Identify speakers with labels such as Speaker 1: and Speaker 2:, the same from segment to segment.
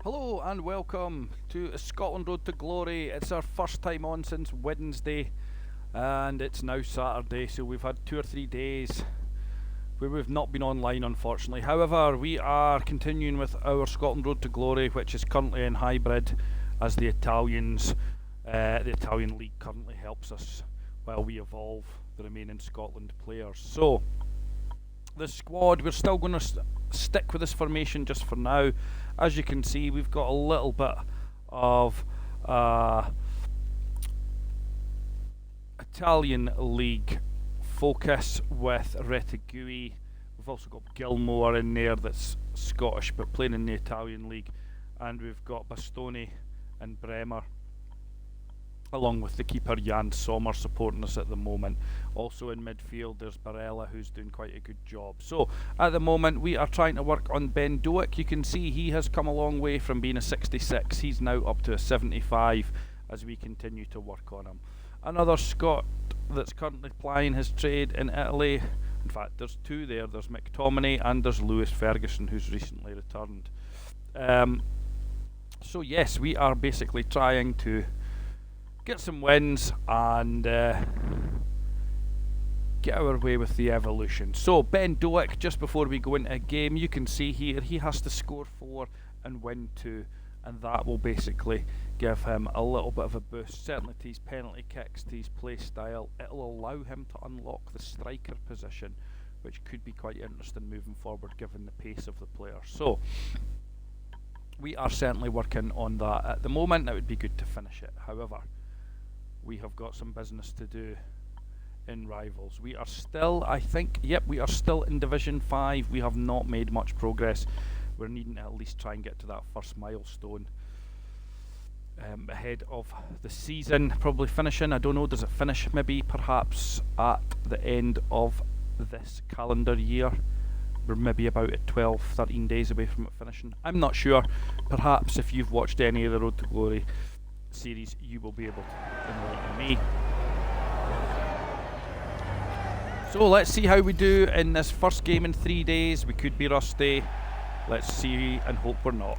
Speaker 1: Hello and welcome to Scotland Road to Glory. It's our first time on since Wednesday and it's now Saturday, so we've had 2 or 3 days where we've not been online, unfortunately. However, we are continuing with our Scotland Road to Glory, which is currently in hybrid as the Italian League currently helps us while we evolve the remaining Scotland players. So the squad, we're still going to stick with this formation just for now. As you can see, we've got a little bit of Italian League focus with Retigui. We've also got Gilmore in there that's Scottish but playing in the Italian League, and we've got Bastoni and Bremer, along with the keeper Jan Sommer supporting us at the moment. Also in midfield there's Barella, who's doing quite a good job. So at the moment we are trying to work on Ben Doak. You can see he has come a long way from being a 66. He's now up to a 75 as we continue to work on him. Another Scot that's currently plying his trade in Italy, in fact there's two there, there's McTominay and there's Lewis Ferguson, who's recently returned. So yes, we are basically trying to get some wins and get our way with the evolution. So Ben Doak, just before we go into a game, you can see here he has to score 4 and win 2, and that will basically give him a little bit of a boost, certainly to his penalty kicks, to his play style. It'll allow him to unlock the striker position, which could be quite interesting moving forward given the pace of the player. So we are certainly working on that at the moment. It would be good to finish it. However, we have got some business to do in rivals. We are still, we are still in Division 5. We have not made much progress. We're needing to at least try and get to that first milestone ahead of the season, probably finishing, I don't know, does it finish maybe perhaps at the end of this calendar year? We're maybe about 12-13 days away from it finishing. I'm not sure. Perhaps if you've watched any of the Road to Glory series, you will be able to enlighten me. So let's see how we do in this first game in 3 days. We could be rusty. Let's see and hope we're not.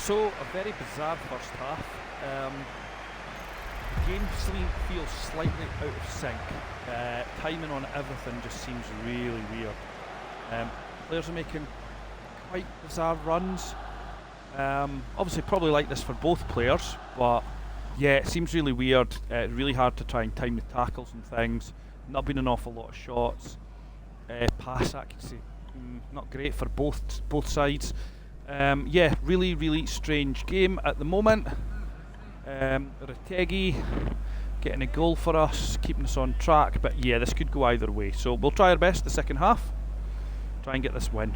Speaker 1: So, a very bizarre first half. The game feels slightly out of sync. Timing on everything just seems really weird. Players are making quite bizarre runs. Obviously probably like this for both players, but yeah, it seems really weird. Really hard to try and time the tackles and things. Not been an awful lot of shots. Pass accuracy, not great for both sides. Yeah, really strange game at the moment. RTG getting a goal for us, keeping us on track, but yeah, this could go either way. So we'll try our best the second half, try and get this win.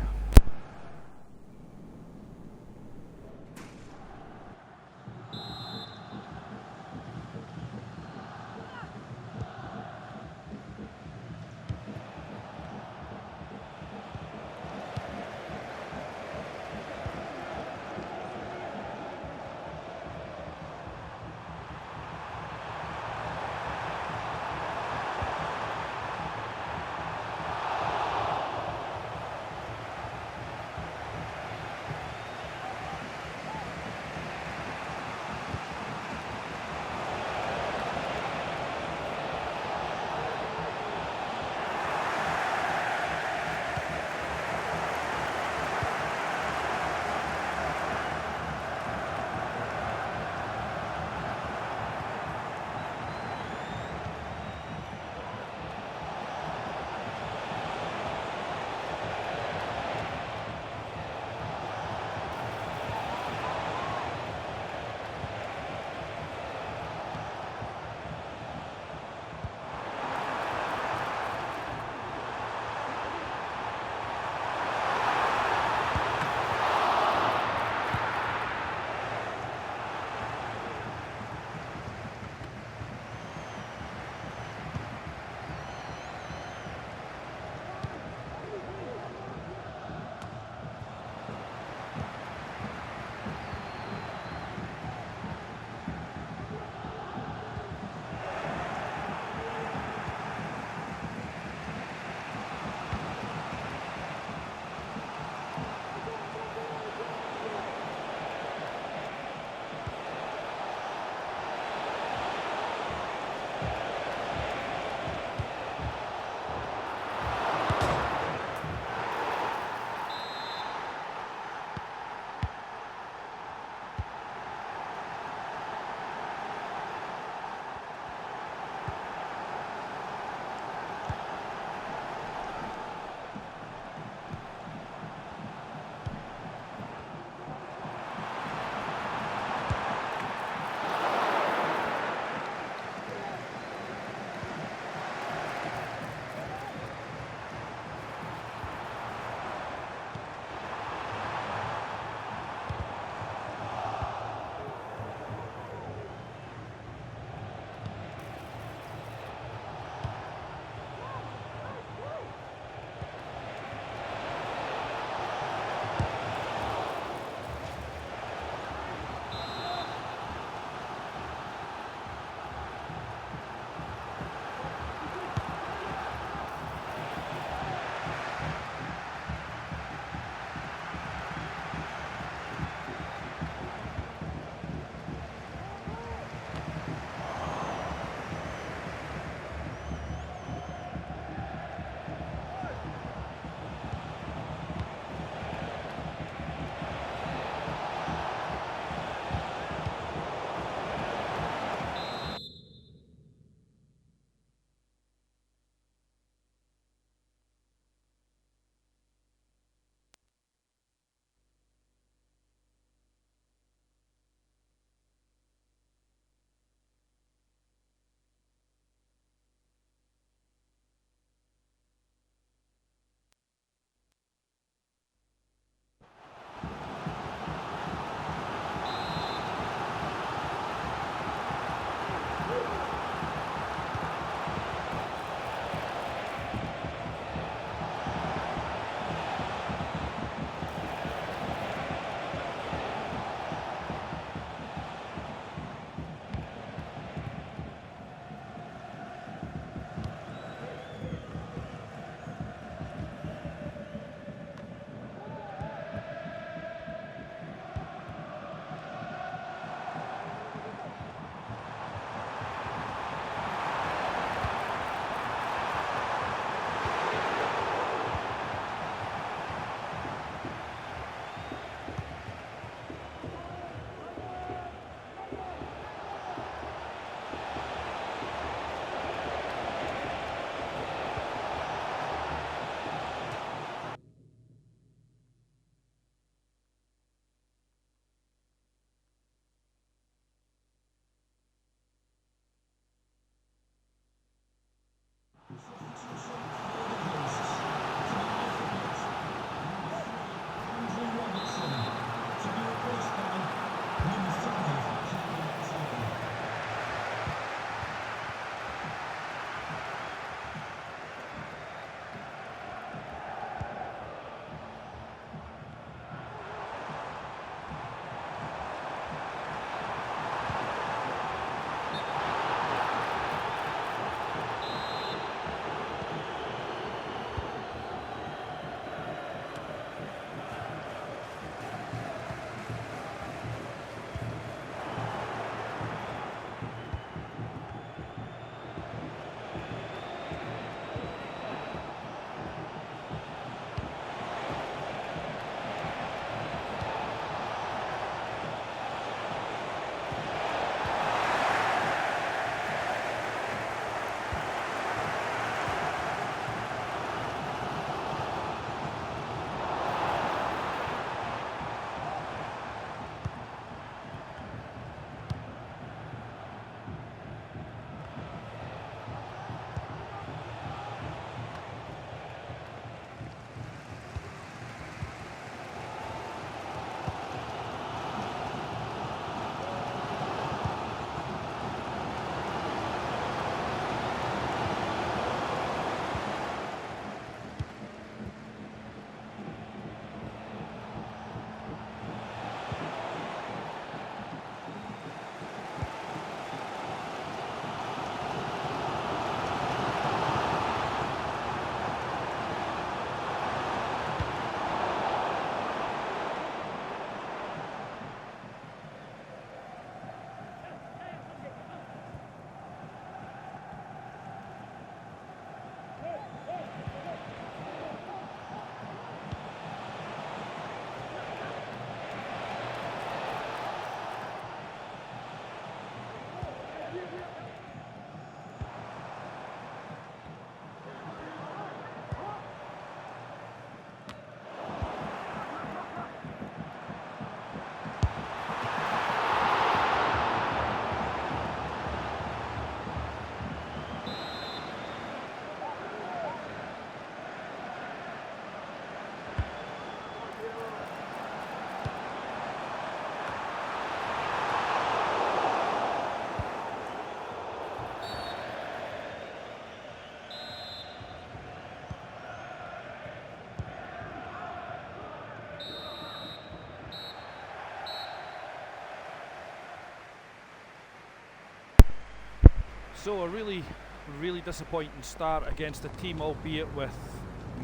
Speaker 1: So a really disappointing start against a team, albeit with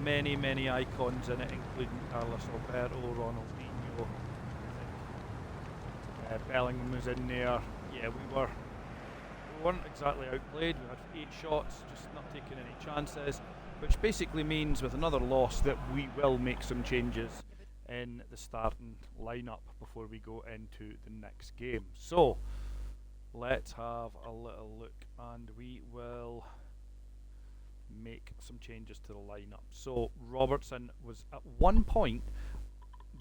Speaker 1: many icons in it, including Carlos Alberto, Ronaldinho. I think Bellingham was in there. Yeah, we weren't exactly outplayed. We had 8 shots, just not taking any chances, which basically means with another loss that we will make some changes in the starting lineup before we go into the next game. So let's have a little look, and we will make some changes to the lineup. So Robertson was at one point,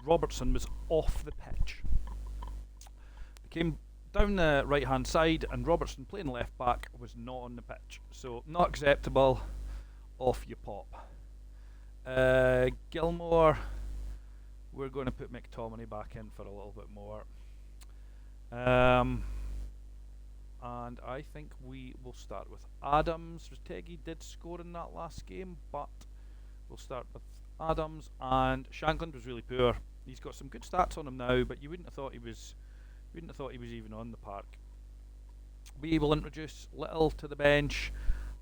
Speaker 1: Robertson was off the pitch. He came down the right hand side, and Robertson playing left back was not on the pitch. So not acceptable. Off you pop. Gilmore, we're going to put McTominay back in for a little bit more. And I think we will start with Adams. RTG did score in that last game, but we'll start with Adams. And Shankland was really poor. He's got some good stats on him now, but you wouldn't have thought he was even on the park. We will introduce Little to the bench,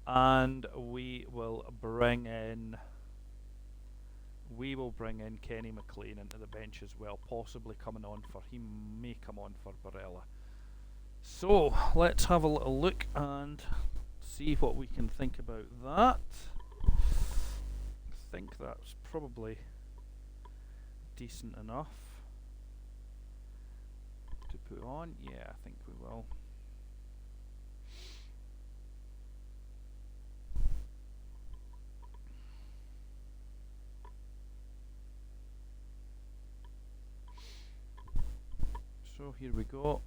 Speaker 1: and we will bring in Kenny McLean into the bench as well, possibly he may come on for Barella. So let's have a little look and see what we can think about that. I think that's probably decent enough to put on. Yeah, I think we will. So here we go.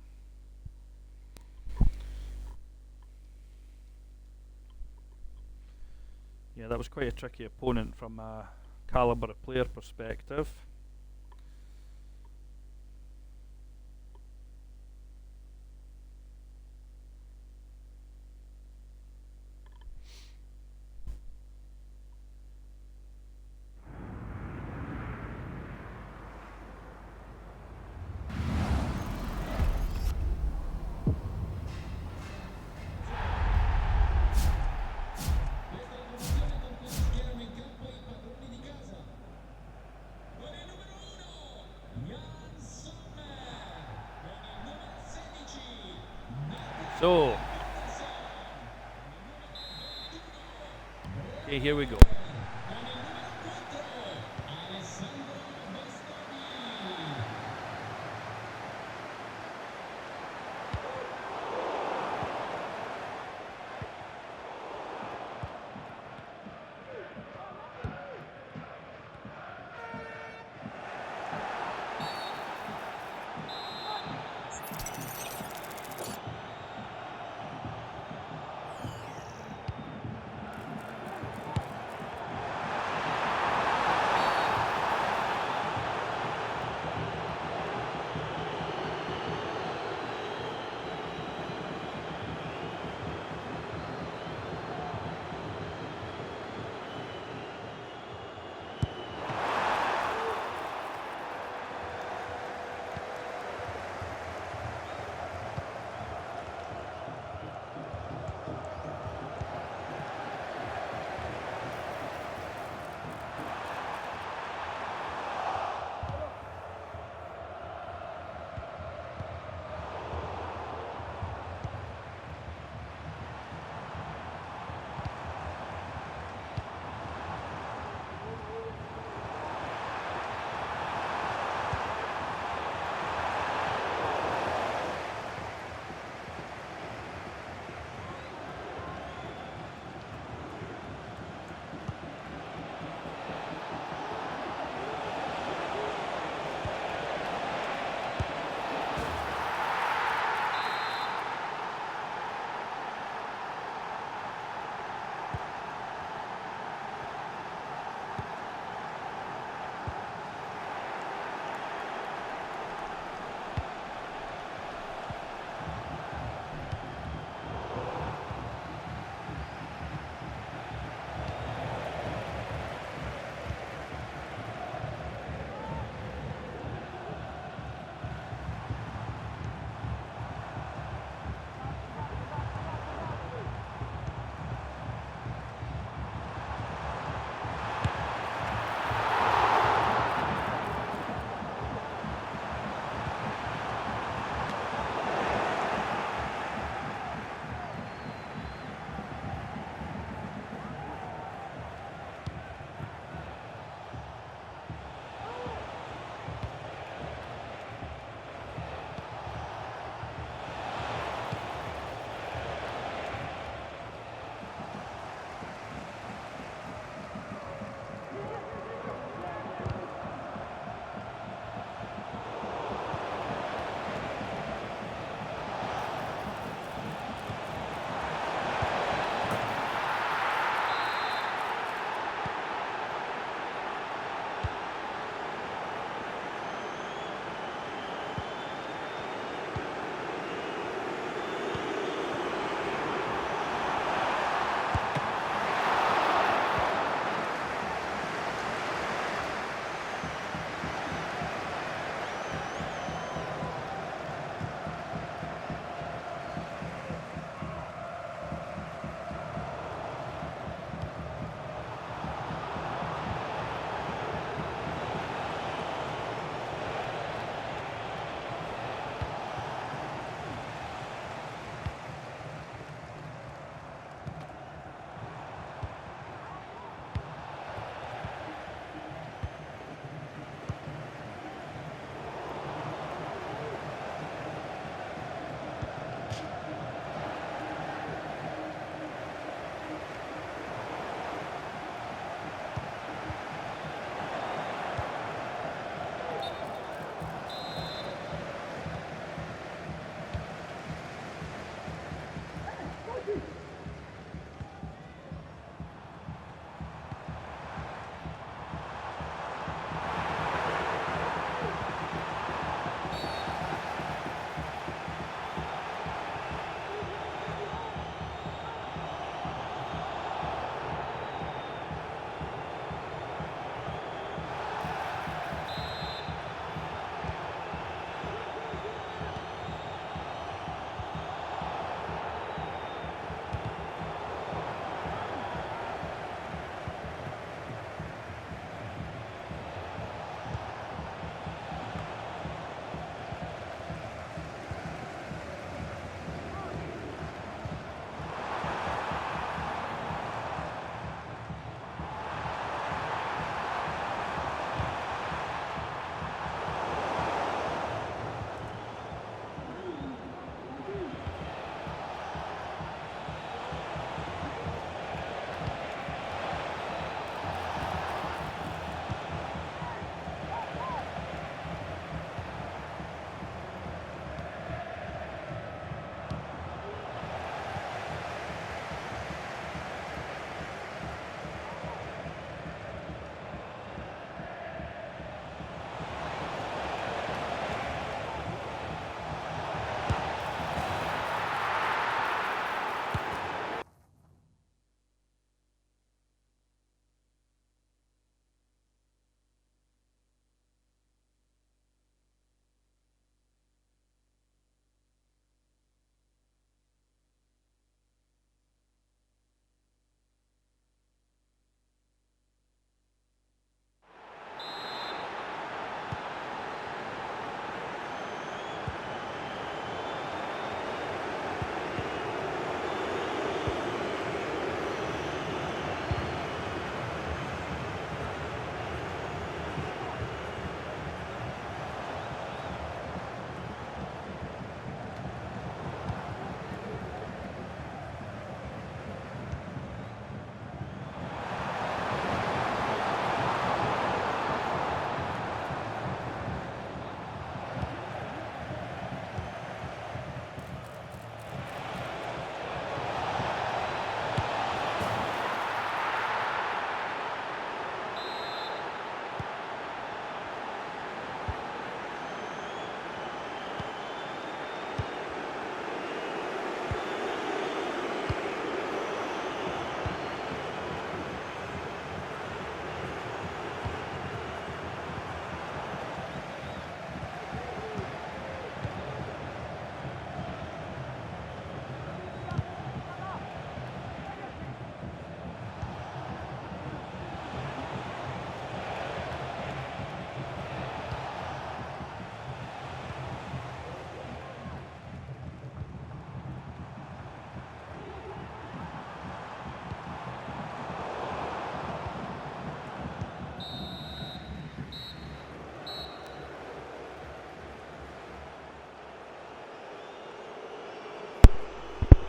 Speaker 1: Yeah, that was quite a tricky opponent from a calibre of player perspective. So, okay, here we go.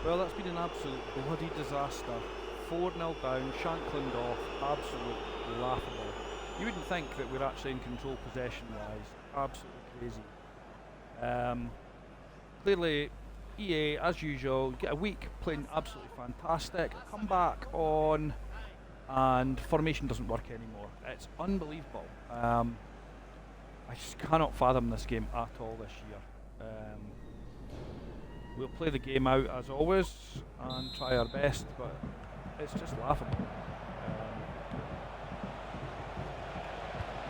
Speaker 1: Well, that's been an absolute bloody disaster. 4-0 down, Shankland off, absolutely laughable. You wouldn't think that we're actually in control possession-wise. Absolutely crazy. Clearly, EA, as usual, get a week playing absolutely fantastic. Come back on, and formation doesn't work anymore. It's unbelievable. I just cannot fathom this game at all this year. We'll play the game out as always and try our best, but it's just laughable.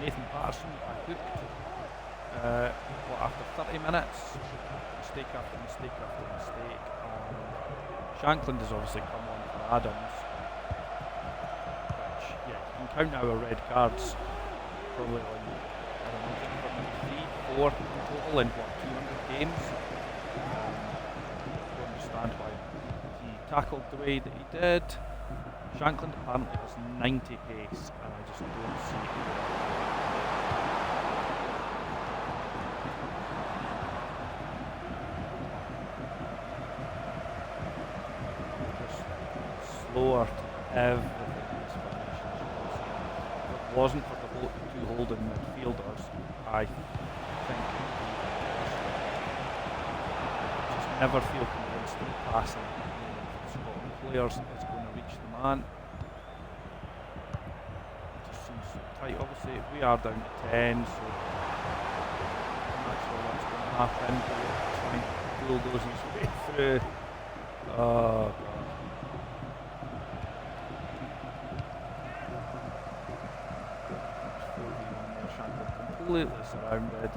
Speaker 1: Nathan Patterson, I hooked. After 30 minutes, mistake after mistake after mistake, and Shankland has obviously come on for Adams, which, yeah, you can count our red cards probably on, I don't know, 3, 4 total in what, 200 games. I don't understand why he tackled the way that he did. Shankland apparently has 90 pace, and I just don't see it. Slower to everything in this formation. If it wasn't for the two holding midfielders, I think just never feel convinced that passing the Scotland players is going to reach the man. It just seems so tight. Obviously, we are down to 10, so I'm not sure what's going to happen. We're trying to bulldoze his way through. Oh, God. Completely surrounded.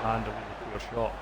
Speaker 1: And a really poor shot.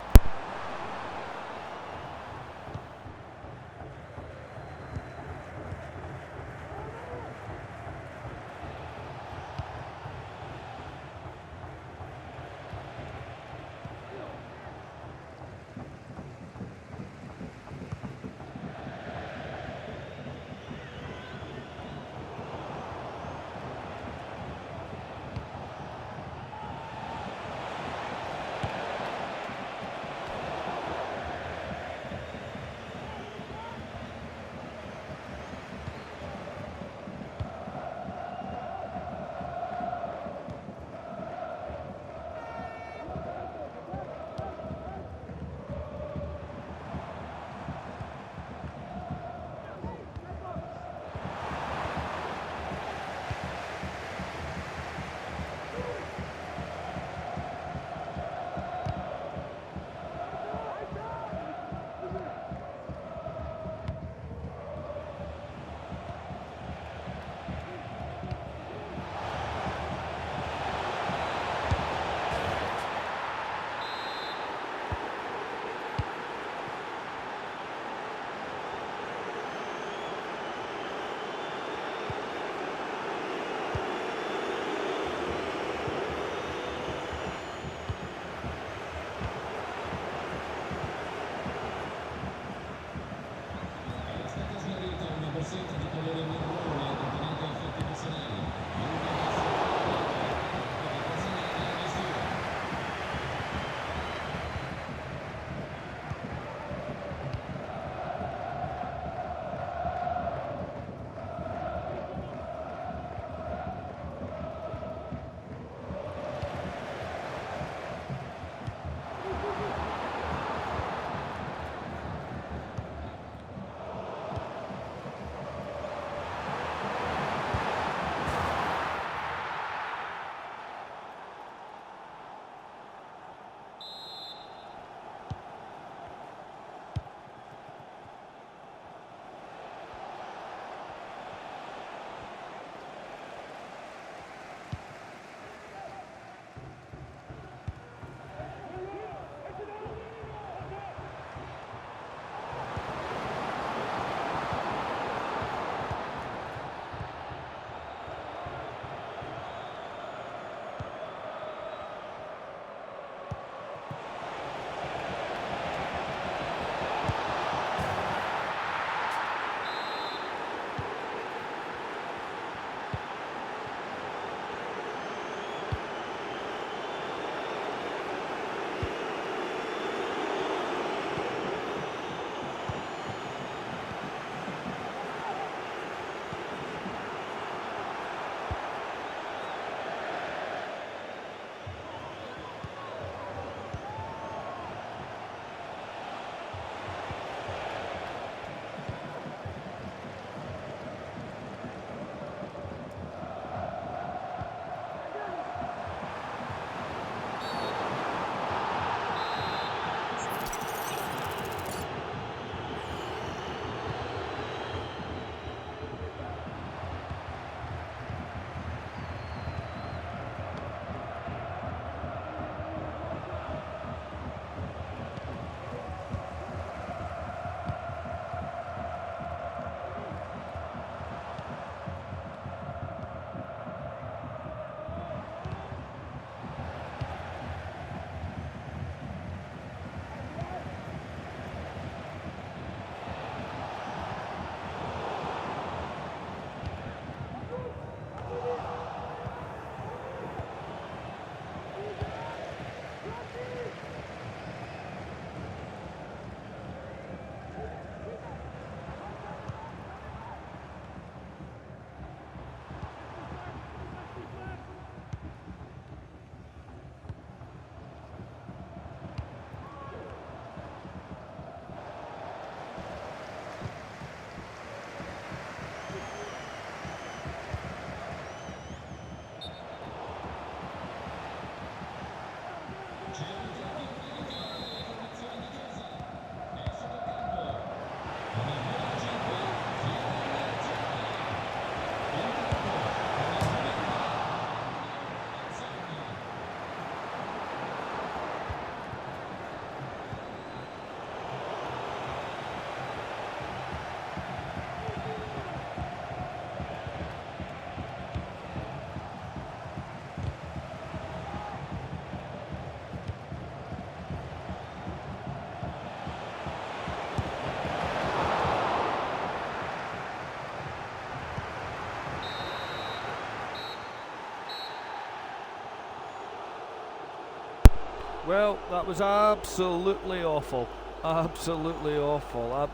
Speaker 1: Well, that was absolutely awful. Absolutely awful.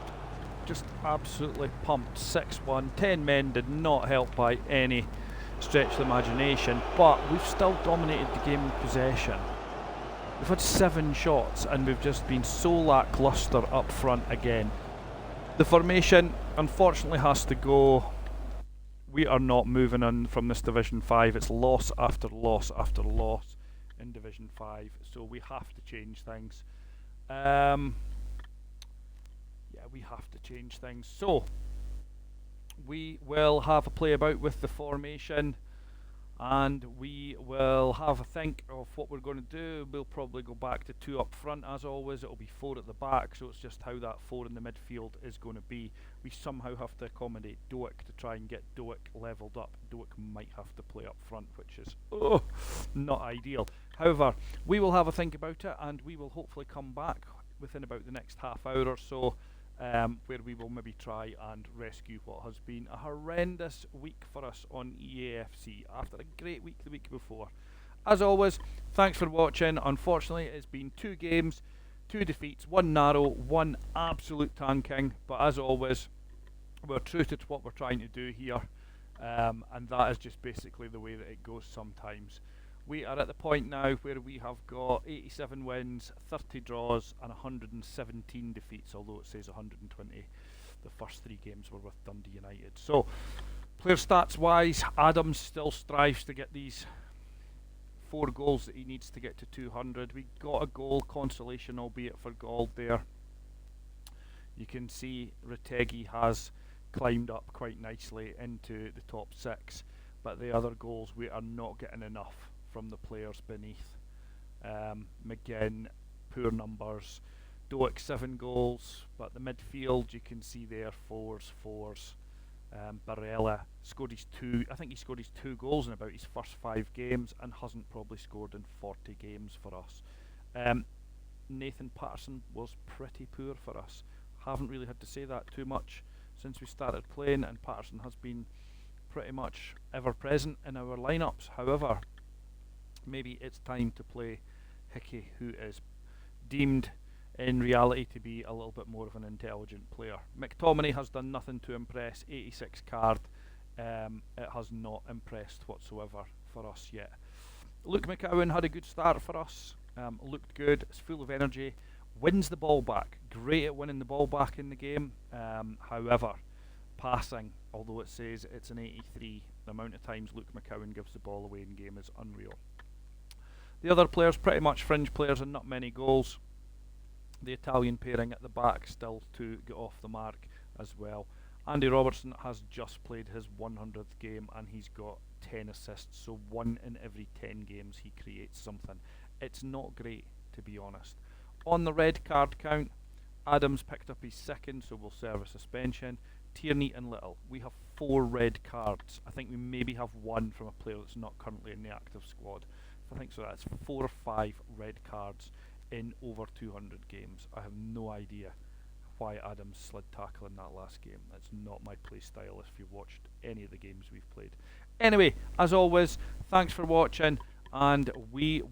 Speaker 1: Just absolutely pumped. 6-1. 10 men did not help by any stretch of the imagination, but we've still dominated the game in possession. We've had 7 shots and we've just been so lacklustre up front again. The formation unfortunately has to go. We are not moving on from this Division 5. It's loss after loss after loss in Division 5, so we have to change things. Yeah, we have to change things. So we will have a play about with the formation, and we will have a think of what we're going to do. We'll probably go back to 2 up front as always. It'll be 4 at the back, so it's just how that 4 in the midfield is going to be. We somehow have to accommodate Doak to try and get Doak levelled up. Doak might have to play up front, which is not ideal. However, we will have a think about it, and we will hopefully come back within about the next half hour or so, where we will maybe try and rescue what has been a horrendous week for us on EAFC after a great week the week before. As always, thanks for watching. Unfortunately, it's been 2 games, 2 defeats, 1 narrow, 1 absolute tanking, but as always, we're true to what we're trying to do here, and that is just basically the way that it goes sometimes. We are at the point now where we have got 87 wins, 30 draws and 117 defeats, although it says 120. The first 3 games were with Dundee United. So, player stats wise, Adams still strives to get these 4 goals that he needs to get to 200. We got a goal consolation, albeit for Gauld there. You can see RTG has climbed up quite nicely into the top 6, but the other goals we are not getting enough from the players beneath. McGinn, poor numbers. Doak 7 goals, but the midfield you can see there 4s. Barella scored his 2. I think he scored his 2 goals in about his first 5 games and hasn't probably scored in 40 games for us. Nathan Patterson was pretty poor for us. Haven't really had to say that too much since we started playing, and Patterson has been pretty much ever present in our lineups. However, maybe it's time to play Hickey, who is deemed in reality to be a little bit more of an intelligent player. McTominay has done nothing to impress. 86 card. It has not impressed whatsoever for us yet. Luke McCowan had a good start for us. Looked good. It's full of energy. Wins the ball back. Great at winning the ball back in the game. However, passing, although it says it's an 83, the amount of times Luke McCowan gives the ball away in game is unreal. The other players, pretty much fringe players and not many goals. The Italian pairing at the back still to get off the mark as well. Andy Robertson has just played his 100th game and he's got 10 assists, so 1 in every 10 games he creates something. It's not great, to be honest. On the red card count, Adams picked up his 2nd, so we'll serve a suspension. Tierney and Little, we have 4 red cards. I think we maybe have 1 from a player that's not currently in the active squad. I think so. That's 4 or 5 red cards in over 200 games. I have no idea why Adams slid tackle in that last game. That's not my play style if you've watched any of the games we've played. Anyway, as always, thanks for watching, and we will